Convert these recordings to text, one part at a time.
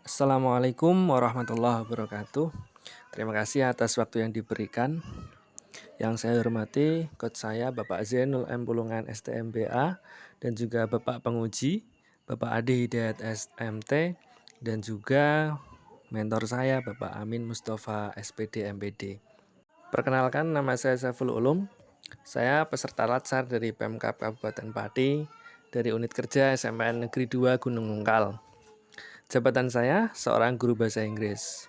Assalamualaikum warahmatullahi wabarakatuh. Terima kasih atas waktu yang diberikan. Yang saya hormati coach saya Bapak Zainul M. Pulungan STMBA dan juga Bapak penguji Bapak Adi Hidayat SMT dan juga mentor saya Bapak Amin Mustafa SPD MPD. Perkenalkan, nama saya Saiful Ulum. Saya peserta latsar dari Pemkab Kabupaten Pati dari unit kerja SMPN Negeri 2 Gunung Mungkal. Jabatan saya seorang guru bahasa Inggris.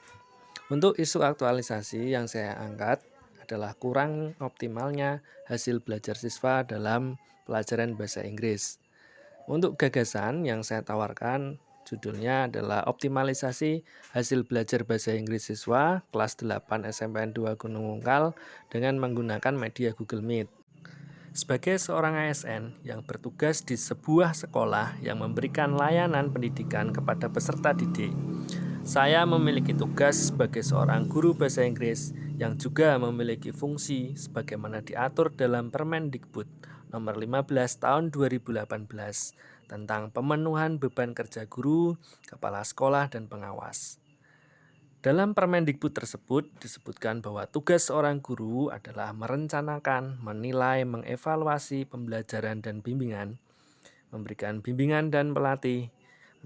Untuk isu aktualisasi yang saya angkat adalah kurang optimalnya hasil belajar siswa dalam pelajaran bahasa Inggris. Untuk gagasan yang saya tawarkan, judulnya adalah optimalisasi hasil belajar bahasa Inggris siswa kelas 8 SMPN 2 Gunung Mungkal dengan menggunakan media Google Meet. Sebagai seorang ASN yang bertugas di sebuah sekolah yang memberikan layanan pendidikan kepada peserta didik, saya memiliki tugas sebagai seorang guru bahasa Inggris yang juga memiliki fungsi sebagaimana diatur dalam Permendikbud nomor 15 tahun 2018 tentang pemenuhan beban kerja guru, kepala sekolah, dan pengawas. Dalam Permendikbud tersebut disebutkan bahwa tugas seorang guru adalah merencanakan, menilai, mengevaluasi pembelajaran dan bimbingan, memberikan bimbingan dan pelatih,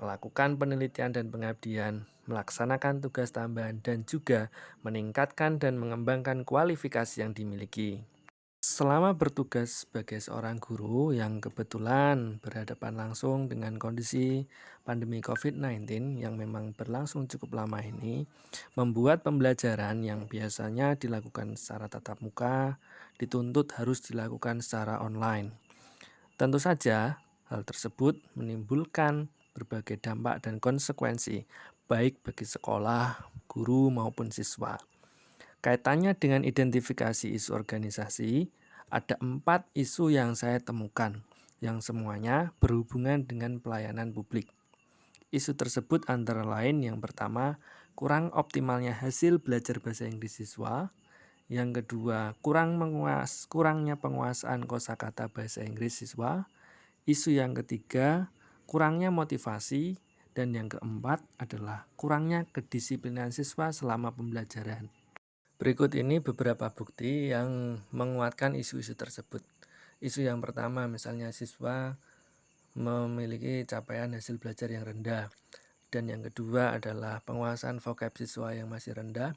melakukan penelitian dan pengabdian, melaksanakan tugas tambahan, dan juga meningkatkan dan mengembangkan kualifikasi yang dimiliki. Selama bertugas sebagai seorang guru yang kebetulan berhadapan langsung dengan kondisi pandemi COVID-19 yang memang berlangsung cukup lama ini, membuat pembelajaran yang biasanya dilakukan secara tatap muka dituntut harus dilakukan secara online. Tentu saja, hal tersebut menimbulkan berbagai dampak dan konsekuensi, baik bagi sekolah, guru, maupun siswa. Kaitannya dengan identifikasi isu organisasi, ada 4 isu yang saya temukan, yang semuanya berhubungan dengan pelayanan publik. Isu tersebut antara lain yang pertama, kurang optimalnya hasil belajar bahasa Inggris siswa. Yang kedua, kurangnya penguasaan kosakata bahasa Inggris siswa. Isu yang ketiga, kurangnya motivasi. Dan yang keempat adalah kurangnya kedisiplinan siswa selama pembelajaran. Berikut ini beberapa bukti yang menguatkan isu-isu tersebut. Isu yang pertama, misalnya siswa memiliki capaian hasil belajar yang rendah. Dan yang kedua adalah penguasaan vocab siswa yang masih rendah.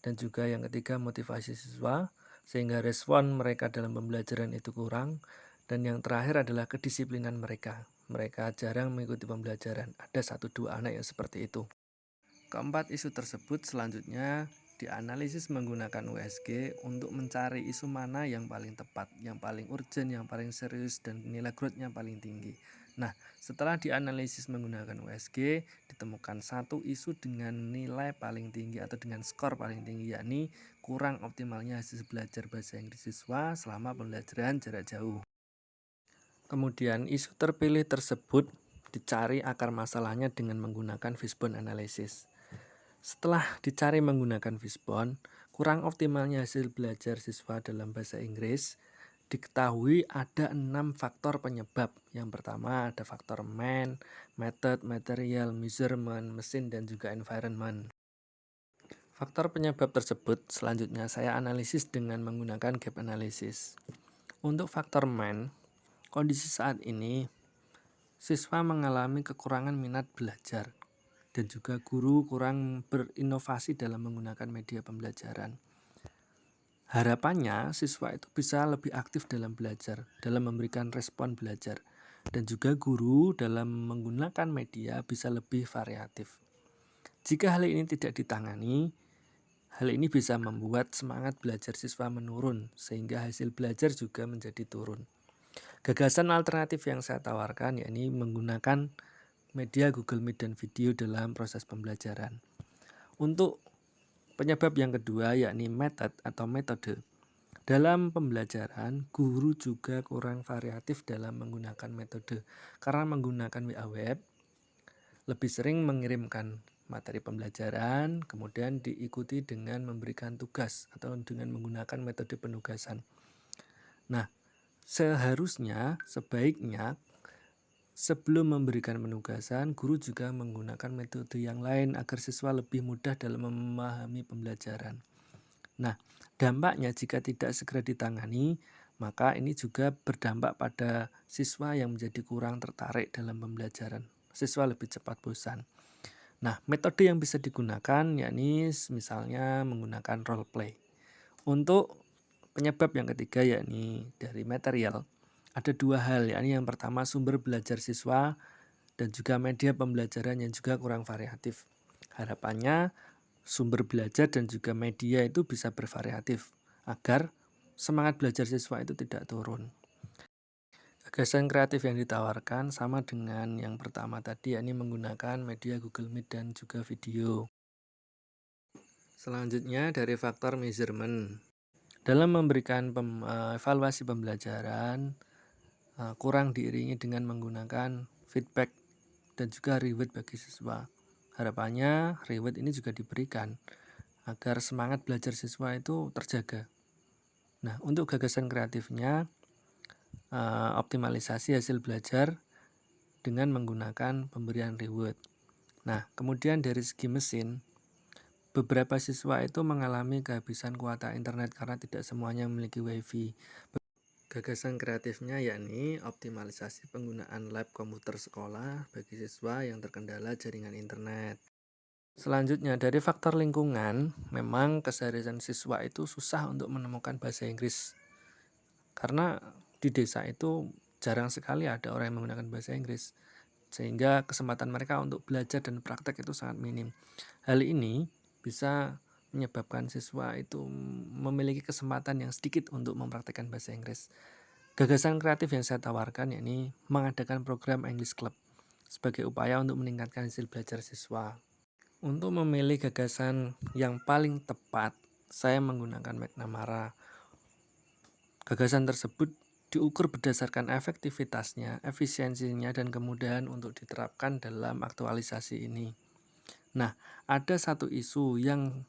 Dan juga yang ketiga, motivasi siswa, sehingga respon mereka dalam pembelajaran itu kurang. Dan yang terakhir adalah kedisiplinan mereka. Mereka jarang mengikuti pembelajaran. Ada 1-2 anak yang seperti itu. Keempat isu tersebut selanjutnya dianalisis menggunakan USG untuk mencari isu mana yang paling tepat, yang paling urgent, yang paling serius, dan nilai growth-nya paling tinggi. Nah, setelah dianalisis menggunakan USG, ditemukan satu isu dengan nilai paling tinggi atau dengan skor paling tinggi, yakni kurang optimalnya hasil belajar bahasa Inggris siswa selama pembelajaran jarak jauh. Kemudian isu terpilih tersebut dicari akar masalahnya dengan menggunakan fishbone analysis. Setelah dicari menggunakan fishbone, kurang optimalnya hasil belajar siswa dalam bahasa Inggris, diketahui ada 6 faktor penyebab. Yang pertama ada faktor man, method, material, measurement, mesin, dan juga environment. Faktor penyebab tersebut selanjutnya saya analisis dengan menggunakan gap analysis. Untuk faktor man, kondisi saat ini siswa mengalami kekurangan minat belajar dan juga guru kurang berinovasi dalam menggunakan media pembelajaran. Harapannya siswa itu bisa lebih aktif dalam belajar, dalam memberikan respon belajar, dan juga guru dalam menggunakan media bisa lebih variatif. Jika hal ini tidak ditangani, hal ini bisa membuat semangat belajar siswa menurun, sehingga hasil belajar juga menjadi turun. Gagasan alternatif yang saya tawarkan yakni menggunakan media Google Meet dan video dalam proses pembelajaran. Untuk penyebab yang kedua yakni method atau metode. Dalam pembelajaran, guru juga kurang variatif dalam menggunakan metode. Karena menggunakan WA Web, lebih sering mengirimkan materi pembelajaran, kemudian diikuti dengan memberikan tugas atau dengan menggunakan metode penugasan. Nah, sebaiknya Sebelum memberikan penugasan, guru juga menggunakan metode yang lain agar siswa lebih mudah dalam memahami pembelajaran. Nah, dampaknya jika tidak segera ditangani, maka ini juga berdampak pada siswa yang menjadi kurang tertarik dalam pembelajaran. Siswa lebih cepat bosan. Nah, metode yang bisa digunakan yakni misalnya menggunakan role play. Untuk penyebab yang ketiga yakni dari material, ada dua hal, yakni yang pertama sumber belajar siswa dan juga media pembelajaran yang juga kurang variatif. Harapannya sumber belajar dan juga media itu bisa bervariatif agar semangat belajar siswa itu tidak turun. Gagasan kreatif yang ditawarkan sama dengan yang pertama tadi, yakni menggunakan media Google Meet dan juga video. Selanjutnya dari faktor measurement. Dalam memberikan evaluasi pembelajaran, kurang diiringi dengan menggunakan feedback dan juga reward bagi siswa. Harapannya reward ini juga diberikan agar semangat belajar siswa itu terjaga. Nah, untuk gagasan kreatifnya, optimalisasi hasil belajar dengan menggunakan pemberian reward. Nah, kemudian dari segi mesin, beberapa siswa itu mengalami kehabisan kuota internet karena tidak semuanya memiliki WiFi. Gagasan kreatifnya yakni optimalisasi penggunaan lab komputer sekolah bagi siswa yang terkendala jaringan internet. Selanjutnya dari faktor lingkungan, memang keseharian siswa itu susah untuk menemukan bahasa Inggris. Karena di desa itu jarang sekali ada orang yang menggunakan bahasa Inggris. Sehingga kesempatan mereka untuk belajar dan praktek itu sangat minim. Hal ini bisa menyebabkan siswa itu memiliki kesempatan yang sedikit untuk mempraktekkan bahasa Inggris. Gagasan kreatif yang saya tawarkan yakni mengadakan program English Club sebagai upaya untuk meningkatkan hasil belajar siswa. Untuk memilih gagasan yang paling tepat, saya menggunakan McNamara. Gagasan tersebut diukur berdasarkan efektivitasnya, efisiensinya, dan kemudahan untuk diterapkan dalam aktualisasi ini. Nah, ada satu isu yang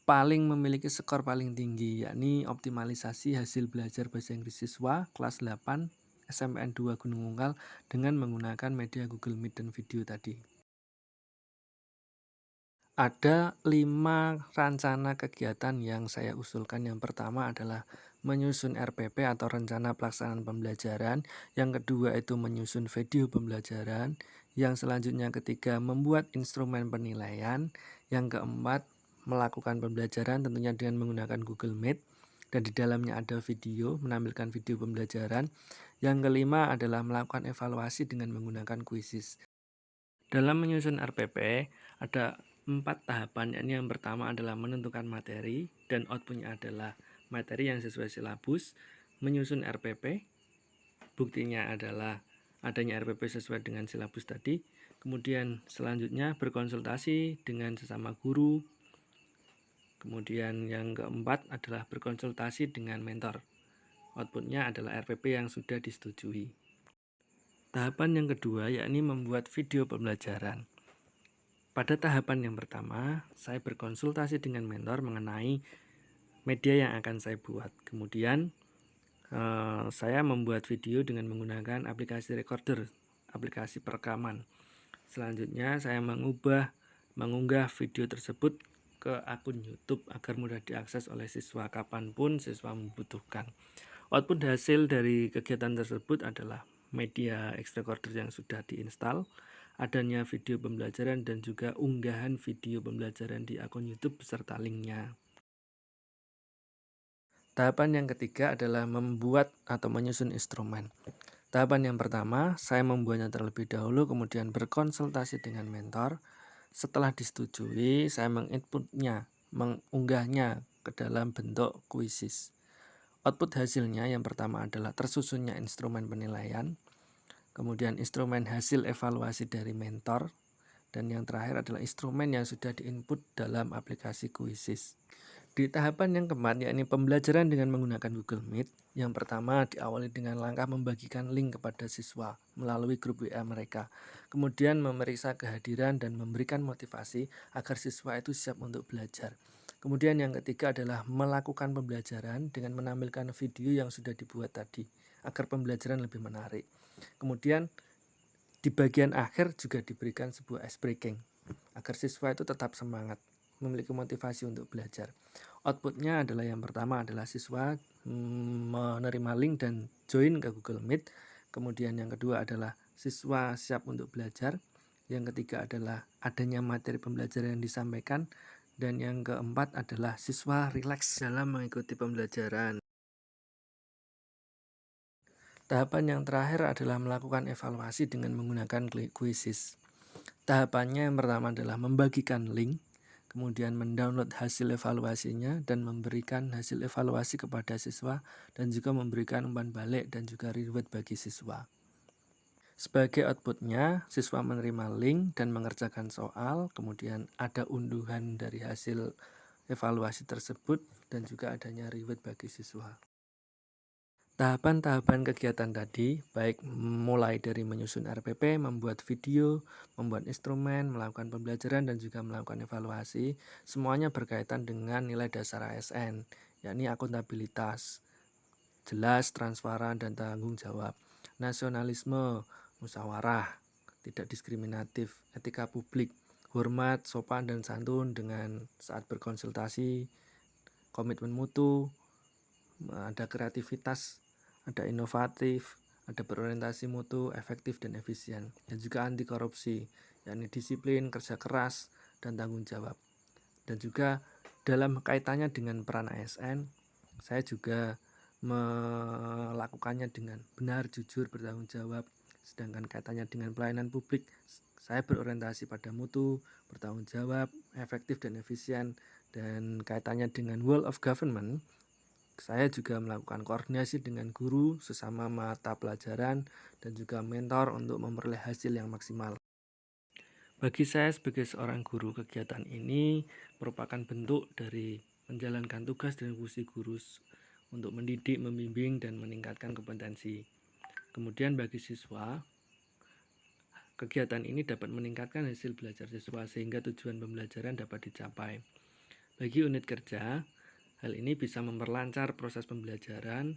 paling memiliki skor paling tinggi, yakni optimalisasi hasil belajar bahasa Inggris siswa kelas 8 SMPN 2 Gunung Unggal dengan menggunakan media Google Meet dan video tadi. Ada 5 rencana kegiatan yang saya usulkan. Yang pertama adalah menyusun RPP atau rencana pelaksanaan pembelajaran. Yang kedua itu menyusun video pembelajaran. Yang selanjutnya ketiga membuat instrumen penilaian. Yang keempat melakukan pembelajaran tentunya dengan menggunakan Google Meet. Dan di dalamnya ada video, menampilkan video pembelajaran. Yang kelima adalah melakukan evaluasi dengan menggunakan kuisis. Dalam menyusun RPP ada 4 tahapan, yakni yang pertama adalah menentukan materi dan outputnya adalah materi yang sesuai silabus, menyusun RPP, buktinya adalah adanya RPP sesuai dengan silabus tadi, kemudian selanjutnya berkonsultasi dengan sesama guru, kemudian yang keempat adalah berkonsultasi dengan mentor, outputnya adalah RPP yang sudah disetujui. Tahapan yang kedua yakni membuat video pembelajaran. Pada tahapan yang pertama, saya berkonsultasi dengan mentor mengenai media yang akan saya buat. Kemudian, saya membuat video dengan menggunakan aplikasi recorder, aplikasi perekaman. Selanjutnya, saya mengunggah video tersebut ke akun YouTube agar mudah diakses oleh siswa kapanpun siswa membutuhkan. Output hasil dari kegiatan tersebut adalah media recorder yang sudah diinstal, adanya video pembelajaran dan juga unggahan video pembelajaran di akun YouTube beserta linknya. Tahapan yang ketiga adalah membuat atau menyusun instrumen. Tahapan yang pertama, saya membuatnya terlebih dahulu, kemudian berkonsultasi dengan mentor. Setelah disetujui, saya mengunggahnya ke dalam bentuk kuisis. Output hasilnya yang pertama adalah tersusunnya instrumen penilaian, kemudian instrumen hasil evaluasi dari mentor, dan yang terakhir adalah instrumen yang sudah diinput dalam aplikasi kuisis. Di tahapan yang keempat, yakni pembelajaran dengan menggunakan Google Meet, yang pertama diawali dengan langkah membagikan link kepada siswa melalui grup WA mereka, kemudian memeriksa kehadiran dan memberikan motivasi agar siswa itu siap untuk belajar. Kemudian yang ketiga adalah melakukan pembelajaran dengan menampilkan video yang sudah dibuat tadi, agar pembelajaran lebih menarik. Kemudian Di bagian akhir juga diberikan sebuah ice breaking agar siswa itu tetap semangat, memiliki motivasi untuk belajar. Outputnya adalah yang pertama adalah siswa menerima link dan join ke Google Meet. Kemudian yang kedua adalah siswa siap untuk belajar. Yang ketiga adalah adanya materi pembelajaran yang disampaikan. Dan yang keempat adalah siswa rileks dalam mengikuti pembelajaran. Tahapan yang terakhir adalah melakukan evaluasi dengan menggunakan quizzes. Tahapannya yang pertama adalah membagikan link, kemudian mendownload hasil evaluasinya dan memberikan hasil evaluasi kepada siswa dan juga memberikan umpan balik dan juga reward bagi siswa. Sebagai outputnya, siswa menerima link dan mengerjakan soal, kemudian ada unduhan dari hasil evaluasi tersebut dan juga adanya reward bagi siswa. Tahapan-tahapan kegiatan tadi, baik mulai dari menyusun RPP, membuat video, membuat instrumen, melakukan pembelajaran, dan juga melakukan evaluasi, semuanya berkaitan dengan nilai dasar ASN, yakni akuntabilitas, jelas, transparan, dan tanggung jawab, nasionalisme, musyawarah, tidak diskriminatif, etika publik, hormat, sopan, dan santun dengan saat berkonsultasi, komitmen mutu, ada kreativitas, ada inovatif, ada berorientasi mutu, efektif dan efisien, dan juga anti korupsi, yakni disiplin, kerja keras, dan tanggung jawab. Dan juga dalam kaitannya dengan peran ASN, saya juga melakukannya dengan benar, jujur, bertanggung jawab. Sedangkan kaitannya dengan pelayanan publik, saya berorientasi pada mutu, bertanggung jawab, efektif dan efisien. Dan kaitannya dengan world of government, saya juga melakukan koordinasi dengan guru sesama mata pelajaran dan juga mentor untuk memperoleh hasil yang maksimal. Bagi saya sebagai seorang guru, kegiatan ini merupakan bentuk dari menjalankan tugas dan fungsi guru untuk mendidik, membimbing, dan meningkatkan kompetensi. Kemudian bagi siswa, kegiatan ini dapat meningkatkan hasil belajar siswa sehingga tujuan pembelajaran dapat dicapai. Bagi unit kerja, hal ini bisa memperlancar proses pembelajaran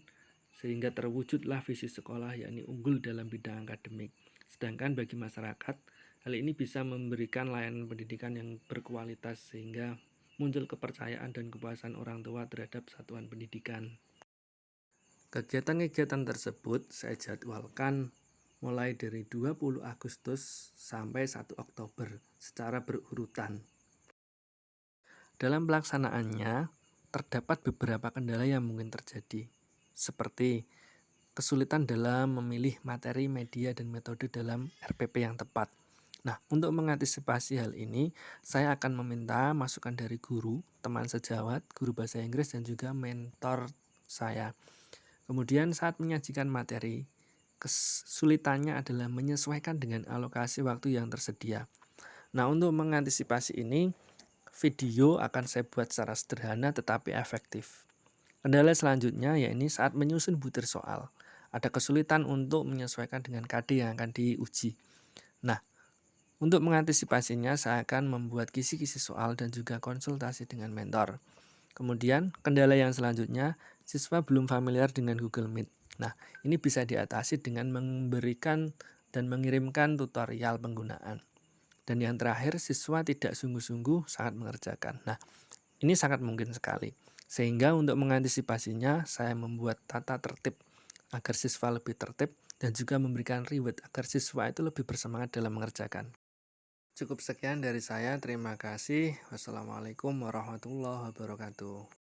sehingga terwujudlah visi sekolah yakni unggul dalam bidang akademik. Sedangkan bagi masyarakat, hal ini bisa memberikan layanan pendidikan yang berkualitas sehingga muncul kepercayaan dan kepuasan orang tua terhadap satuan pendidikan. Kegiatan-kegiatan tersebut saya jadwalkan mulai dari 20 Agustus sampai 1 Oktober secara berurutan. Dalam pelaksanaannya, terdapat beberapa kendala yang mungkin terjadi, seperti kesulitan dalam memilih materi, media, dan metode dalam RPP yang tepat. Nah, untuk mengantisipasi hal ini, saya akan meminta masukan dari guru, teman sejawat, guru bahasa Inggris, dan juga mentor saya. Kemudian saat menyajikan materi, kesulitannya adalah menyesuaikan dengan alokasi waktu yang tersedia. Nah, untuk mengantisipasi ini, video akan saya buat secara sederhana tetapi efektif. Kendala selanjutnya yakni saat menyusun butir soal. Ada kesulitan untuk menyesuaikan dengan KD yang akan diuji. Nah, untuk mengantisipasinya saya akan membuat kisi-kisi soal dan juga konsultasi dengan mentor. Kemudian, kendala yang selanjutnya, siswa belum familiar dengan Google Meet. Nah, ini bisa diatasi dengan memberikan dan mengirimkan tutorial penggunaan. Dan yang terakhir, siswa tidak sungguh-sungguh saat mengerjakan. Nah, ini sangat mungkin sekali. Sehingga untuk mengantisipasinya, saya membuat tata tertib agar siswa lebih tertib dan juga memberikan reward agar siswa itu lebih bersemangat dalam mengerjakan. Cukup sekian dari saya. Terima kasih. Wassalamualaikum warahmatullahi wabarakatuh.